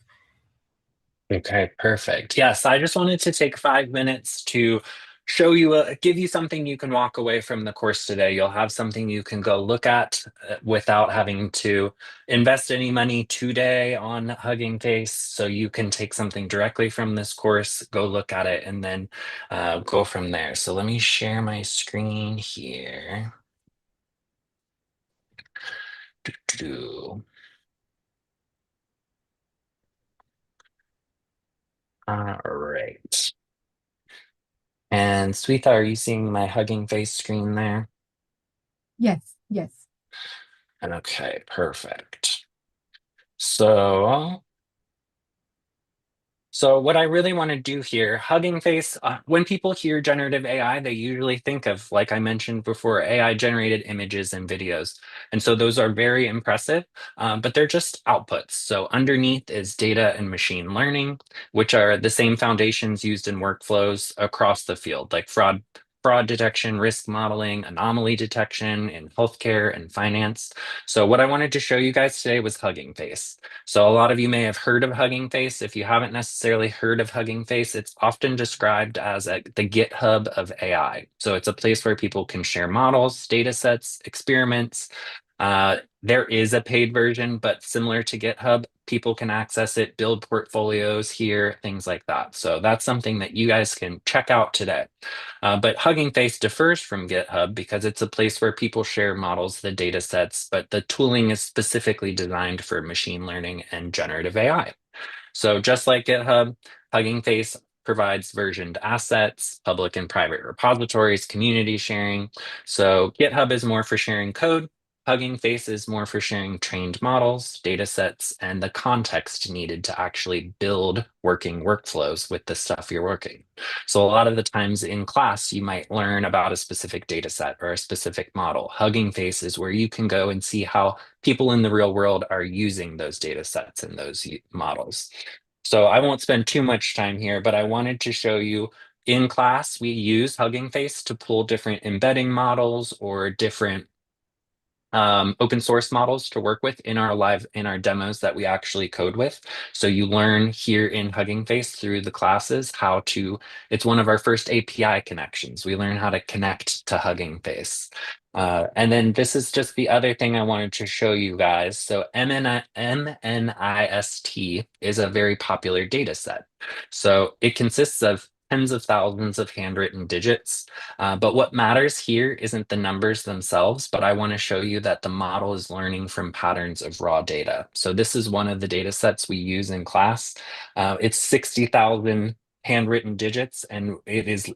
Okay, perfect. Yes, I just wanted to take 5 minutes to show you, give you something you can walk away from the course today. You'll have something you can go look at without having to invest any money today on Hugging Face. So you can take something directly from this course, go look at it, and then go from there. So let me share my screen here. Doo-doo. All right. And Sweetha, are you seeing my Hugging Face screen there? Yes, yes. Okay, perfect. So So what I really want to do here, Hugging Face, when people hear generative AI, they usually think of, like I mentioned before, AI generated images and videos. And so those are very impressive, but they're just outputs. So underneath is data and machine learning, which are the same foundations used in workflows across the field, like fraud detection, risk modeling, anomaly detection in healthcare and finance. So what I wanted to show you guys today was Hugging Face. So a lot of you may have heard of Hugging Face. If you haven't necessarily heard of Hugging Face, it's often described as the GitHub of AI. So it's a place where people can share models, data sets, experiments. There is a paid version, but similar to GitHub, people can access it, build portfolios here, things like that. So that's something that you guys can check out today. But Hugging Face differs from GitHub because it's a place where people share models, the data sets, but the tooling is specifically designed for machine learning and generative AI. So just like GitHub, Hugging Face provides versioned assets, public and private repositories, community sharing. So GitHub is more for sharing code. Hugging Face is more for sharing trained models, data sets, and the context needed to actually build working workflows with the stuff you're working. So a lot of the times in class, you might learn about a specific data set or a specific model. Hugging Face is where you can go and see how people in the real world are using those data sets and those models. So I won't spend too much time here, but I wanted to show you in class, we use Hugging Face to pull different embedding models or different open source models to work with in our demos that we actually code with. So you learn here in Hugging Face through the classes how to, it's one of our first API connections. We learn how to connect to Hugging Face. And then this is just the other thing I wanted to show you guys. So MNIST is a very popular data set. So it consists of tens of thousands of handwritten digits. But what matters here isn't the numbers themselves, but I want to show you that the model is learning from patterns of raw data. So this is one of the data sets we use in class. It's 60,000 handwritten digits, and it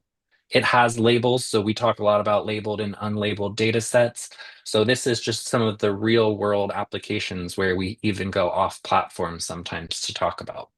has labels. So we talk a lot about labeled and unlabeled data sets. So this is just some of the real world applications where we even go off platform sometimes to talk about.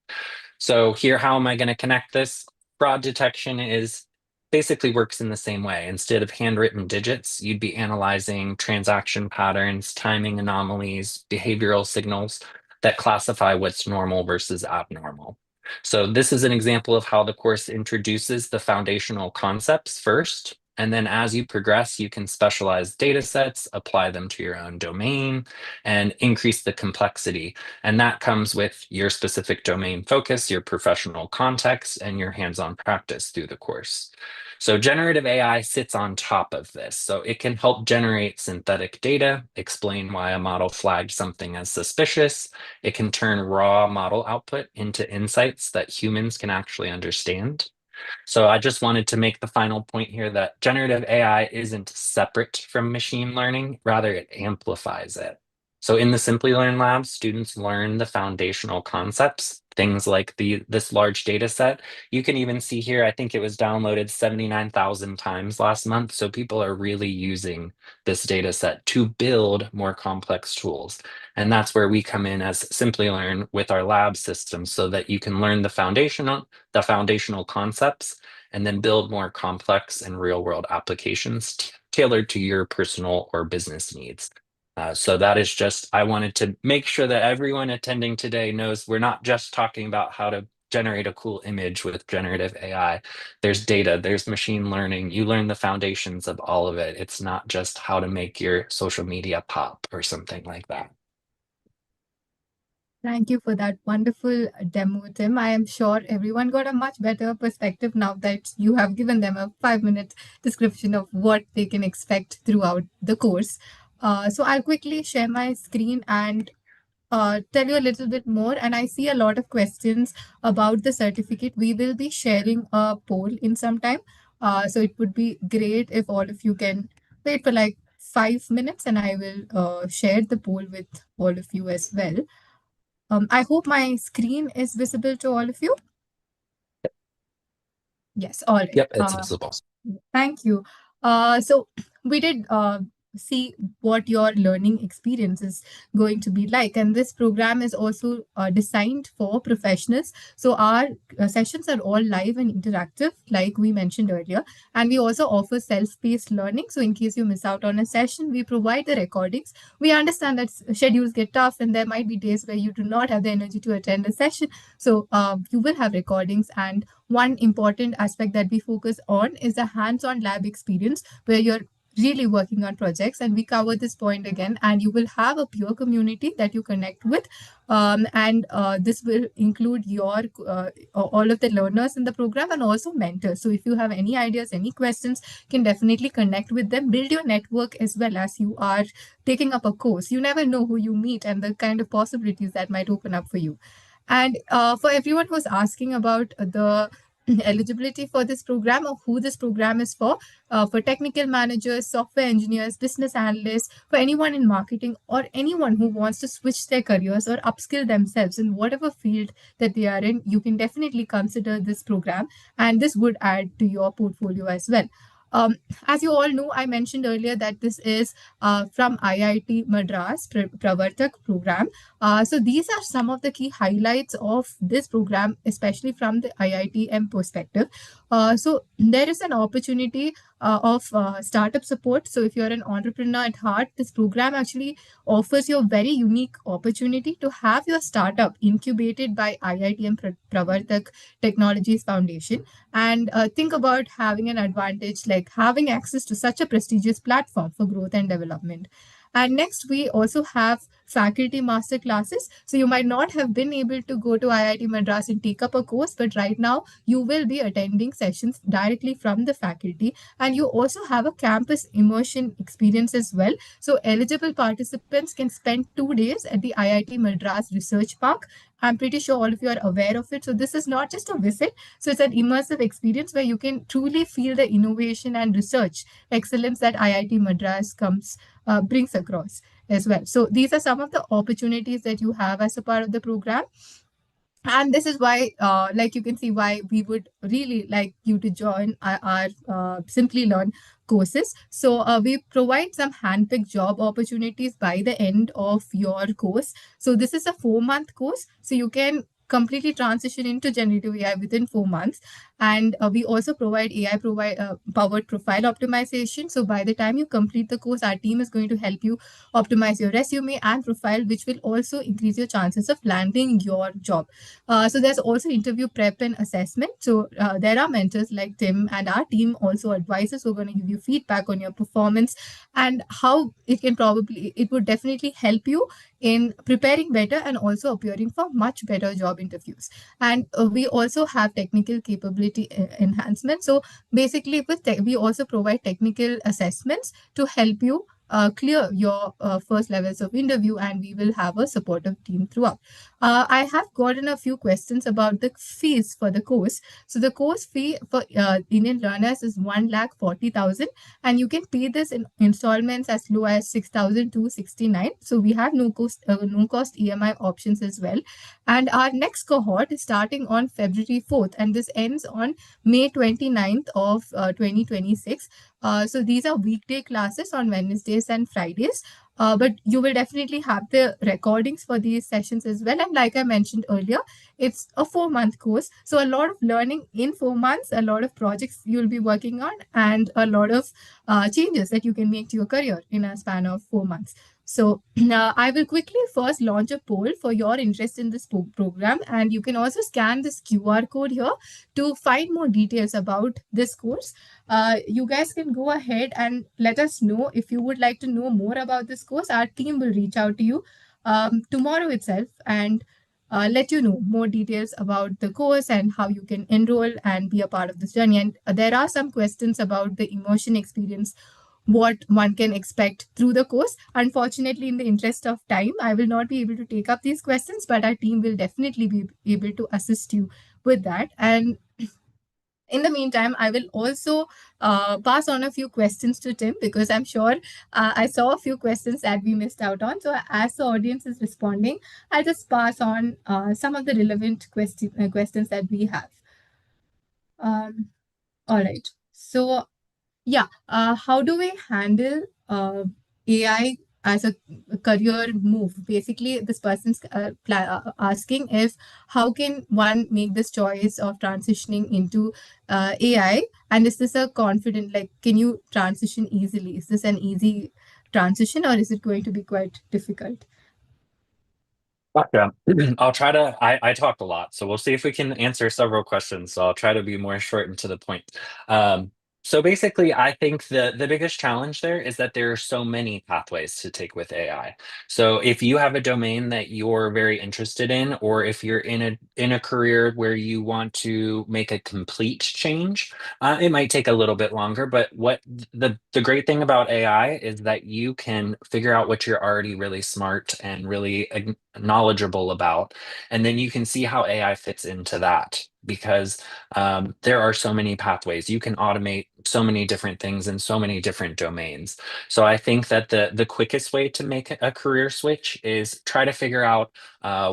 So here, how am I going to connect this? Fraud detection is basically works in the same way. Instead of handwritten digits, you'd be analyzing transaction patterns, timing anomalies, behavioral signals that classify what's normal versus abnormal. So this is an example of how the course introduces the foundational concepts first. And then as you progress, you can specialize data sets, apply them to your own domain, and increase the complexity. And that comes with your specific domain focus, your professional context, and your hands-on practice through the course. So generative AI sits on top of this. So it can help generate synthetic data, explain why a model flagged something as suspicious. It can turn raw model output into insights that humans can actually understand. So I just wanted to make the final point here that generative AI isn't separate from machine learning, rather it amplifies it. So in the Simplilearn lab, students learn the foundational concepts things like this large data set. You can even see here, I think it was downloaded 79,000 times last month. So people are really using this data set to build more complex tools. And that's where we come in as Simplilearn with our lab system so that you can learn the foundational concepts and then build more complex and real world applications tailored to your personal or business needs. So that is just, I wanted to make sure that everyone attending today knows we're not just talking about how to generate a cool image with generative AI. There's data, there's machine learning. You learn the foundations of all of it. It's not just how to make your social media pop or something like that. Thank you for that wonderful demo, Tim. I am sure everyone got a much better perspective now that you have given them a 5 minute description of what they can expect throughout the course. So I'll quickly share my screen and tell you a little bit more. And I see a lot of questions about the certificate. We will be sharing a poll in some time. So it would be great if all of you can wait for like 5 minutes and I will share the poll with all of you as well. I hope my screen is visible to all of you. Yes, all right. Yep, it's visible. Thank you. So we did see what your learning experience is going to be like, and this program is also designed for professionals. So our sessions are all live and interactive, like we mentioned earlier, and we also offer self-paced learning. So in case you miss out on a session, we provide the recordings. We understand that schedules get tough, and there might be days where you do not have the energy to attend a session. So you will have recordings, and one important aspect that we focus on is the hands-on lab experience where you're really working on projects, and we cover this point again, and you will have a peer community that you connect with, and this will include your all of the learners in the program and also mentors. So if you have any ideas, any questions, can definitely connect with them, build your network as well as you are taking up a course. You never know who you meet and the kind of possibilities that might open up for you. And for everyone who's asking about the eligibility for this program or who this program is for technical managers, software engineers, business analysts, for anyone in marketing, or anyone who wants to switch their careers or upskill themselves in whatever field that they are in, you can definitely consider this program, and this would add to your portfolio as well. Um, as you all know, I mentioned earlier that this is from IIT Madras Pravartak program. So these are some of the key highlights of this program, especially from the IITM perspective. So there is an opportunity of startup support. So if you're an entrepreneur at heart, this program actually offers you a very unique opportunity to have your startup incubated by IITM Pravartak Technologies Foundation. And think about having an advantage like having access to such a prestigious platform for growth and development. And next, we also have faculty master classes. So you might not have been able to go to IIT Madras and take up a course, but right now you will be attending sessions directly from the faculty. And you also have a campus immersion experience as well. So eligible participants can spend 2 days at the IIT Madras Research Park. I'm pretty sure all of you are aware of it. So this is not just a visit. So it's an immersive experience where you can truly feel the innovation and research excellence that IIT Madras brings across as well. So these are some of the opportunities that you have as a part of the program. And this is why, like you can see, why we would really like you to join our Simplilearn courses. So we provide some handpicked job opportunities by the end of your course. So this is a 4-month course. So you can completely transition into generative AI within 4 months. And we also provide AI powered profile optimization. So by the time you complete the course, our team is going to help you optimize your resume and profile, which will also increase your chances of landing your job. So there's also interview prep and assessment. So there are mentors like Tim, and our team also advisors who are going to give you feedback on your performance and how it would definitely help you in preparing better and also appearing for much better job interviews. And we also have technical capability enhancement. So basically, we also provide technical assessments to help you clear your first levels of interview, and we will have a supportive team throughout. I have gotten a few questions about the fees for the course. So the course fee for Indian learners is 1,40,000, and you can pay this in installments as low as 6,269. So we have no cost EMI options as well. And our next cohort is starting on February 4th, and this ends on May 29th of 2026. So these are weekday classes on Wednesdays and Fridays. But you will definitely have the recordings for these sessions as well. And like I mentioned earlier, it's a 4-month course. So a lot of learning in 4 months, a lot of projects you'll be working on, and a lot of changes that you can make to your career in a span of 4 months. So I will quickly first launch a poll for your interest in this program. And you can also scan this QR code here to find more details about this course. You guys can go ahead and let us know if you would like to know more about this course. Our team will reach out to you tomorrow itself and let you know more details about the course and how you can enroll and be a part of this journey. And there are some questions about the immersion experience, what one can expect through the course. Unfortunately, in the interest of time, I will not be able to take up these questions, but our team will definitely be able to assist you with that. And in the meantime, I will also pass on a few questions to Tim, because I'm sure I saw a few questions that we missed out on. So as the audience is responding, I'll just pass on some of the relevant questions that we have. All right. So yeah, how do we handle AI as a career move? Basically, this person's asking if how can one make this choice of transitioning into AI, and is this a confident, like, can you transition easily? Is this an easy transition, or is it going to be quite difficult? Gotcha. I'll try to, I talked a lot, so we'll see if we can answer several questions. So I'll try to be more short and to the point. Um, so basically, I think the biggest challenge there is that there are so many pathways to take with AI. So if you have a domain that you're very interested in, or if you're in a career where you want to make a complete change, it might take a little bit longer. But what the great thing about AI is that you can figure out what you're already really smart and really knowledgeable about. And then you can see how AI fits into that, because there are so many pathways. You can automate so many different things in so many different domains. So I think that the quickest way to make a career switch is try to figure out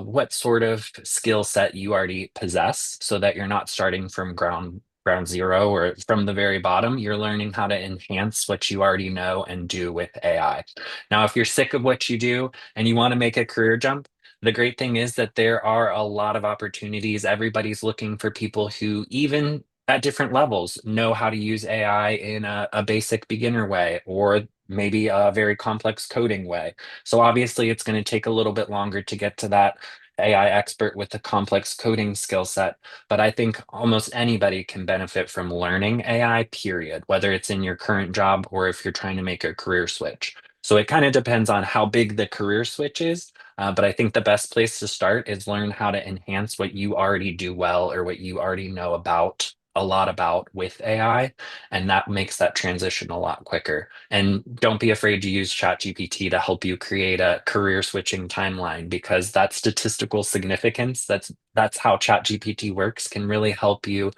what sort of skill set you already possess, so that you're not starting from ground zero or from the very bottom. You're learning how to enhance what you already know and do with AI. Now, if you're sick of what you do and you want to make a career jump, the great thing is that there are a lot of opportunities. Everybody's looking for people who, even at different levels, know how to use AI in a basic beginner way, or maybe a very complex coding way. So obviously, it's going to take a little bit longer to get to that AI expert with the complex coding skill set. But I think almost anybody can benefit from learning AI, period, whether it's in your current job or if you're trying to make a career switch. So it kind of depends on how big the career switch is. But I think the best place to start is learn how to enhance what you already do well, or what you already know about a lot about with AI. And that makes that transition a lot quicker. And don't be afraid to use ChatGPT to help you create a career switching timeline, because that statistical significance, that's how ChatGPT works, can really help you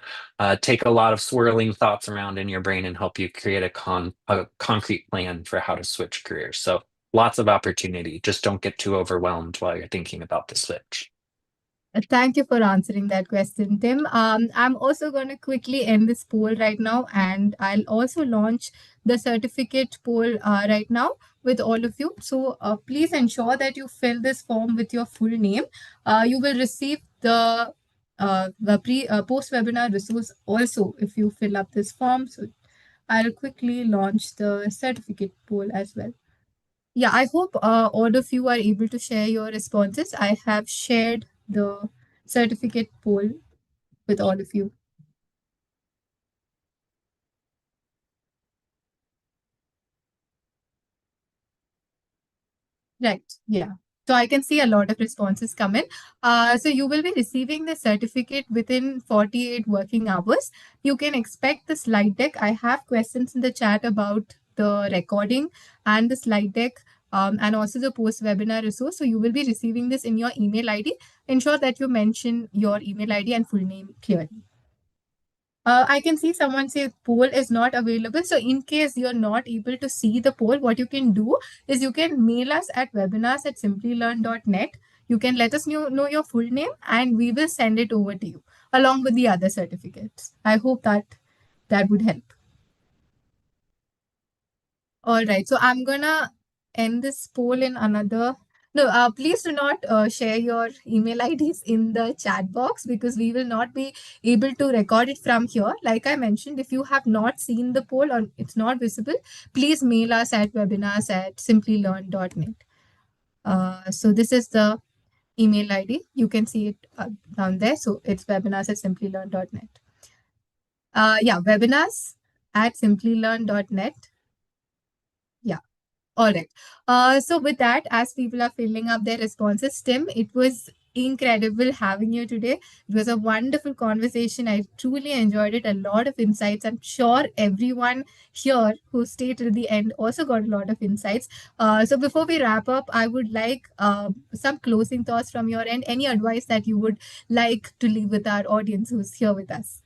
take a lot of swirling thoughts around in your brain and help you create a concrete plan for how to switch careers. So lots of opportunity. Just don't get too overwhelmed while you're thinking about the switch. Thank you for answering that question, Tim. I'm also going to quickly end this poll right now, and I'll also launch the certificate poll right now with all of you. So please ensure that you fill this form with your full name. You will receive the post webinar resource also if you fill up this form. So I'll quickly launch the certificate poll as well. Yeah, I hope all of you are able to share your responses. I have shared the certificate poll with all of you. Right. Yeah. So I can see a lot of responses come in. So you will be receiving the certificate within 48 working hours. You can expect the slide deck. I have questions in the chat about the recording and the slide deck, and also the post-webinar resource. So you will be receiving this in your email ID. Ensure that you mention your email ID and full name clearly. I can see someone say poll is not available. So in case you're not able to see the poll, what you can do is you can mail us at webinars@simplilearn.net. You can let us know your full name and we will send it over to you along with the other certificates. I hope that would help. All right. So I'm gonna end this poll in another. No, please do not share your email IDs in the chat box because we will not be able to record it from here. Like I mentioned, if you have not seen the poll or it's not visible, please mail us at webinars@simplilearn.net. So this is the email ID. You can see it down there. So it's webinars@simplilearn.net. Yeah, webinars@simplilearn.net. Yeah. All right. So with that, as people are filling up their responses, Tim, it was incredible having you today. It was a wonderful conversation. I truly enjoyed it. A lot of insights. I'm sure everyone here who stayed till the end also got a lot of insights. So before we wrap up, I would like some closing thoughts from your end. Any advice that you would like to leave with our audience who's here with us?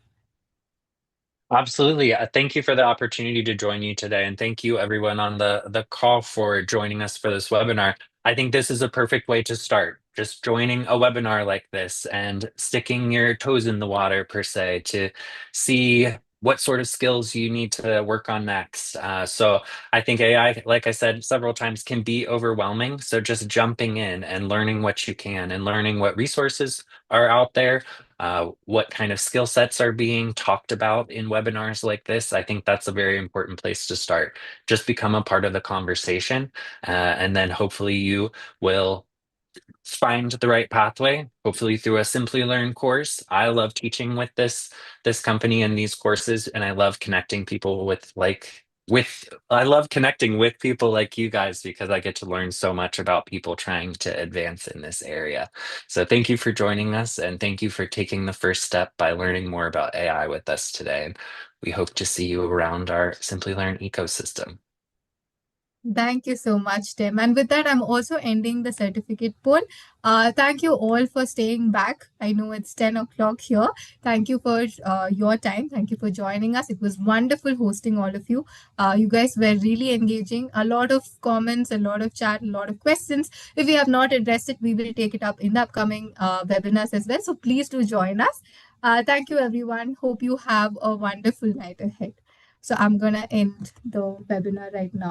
Absolutely. Thank you for the opportunity to join you today. And thank you everyone on the call for joining us for this webinar. I think this is a perfect way to start. Just joining a webinar like this and sticking your toes in the water per se to see what sort of skills you need to work on next. So I think AI, like I said several times, can be overwhelming. So just jumping in and learning what you can and learning what resources are out there, what kind of skill sets are being talked about in webinars like this. I think that's a very important place to start. Just become a part of the conversation, and then hopefully you will find the right pathway, hopefully through a Simplilearn course. I love teaching with this company and these courses, and I love connecting people with I love connecting with people like you guys because I get to learn so much about people trying to advance in this area. So thank you for joining us and thank you for taking the first step by learning more about AI with us today. And we hope to see you around our Simplilearn ecosystem. Thank you so much, Tim. And with that, I'm also ending the certificate poll. Thank you all for staying back. I know it's 10 o'clock here. Thank you for your time. Thank you for joining us. It was wonderful hosting all of you. You guys were really engaging. A lot of comments, a lot of chat, a lot of questions. If we have not addressed it, we will take it up in the upcoming webinars as well. So please do join us. Thank you, everyone. Hope you have a wonderful night ahead. So I'm going to end the webinar right now.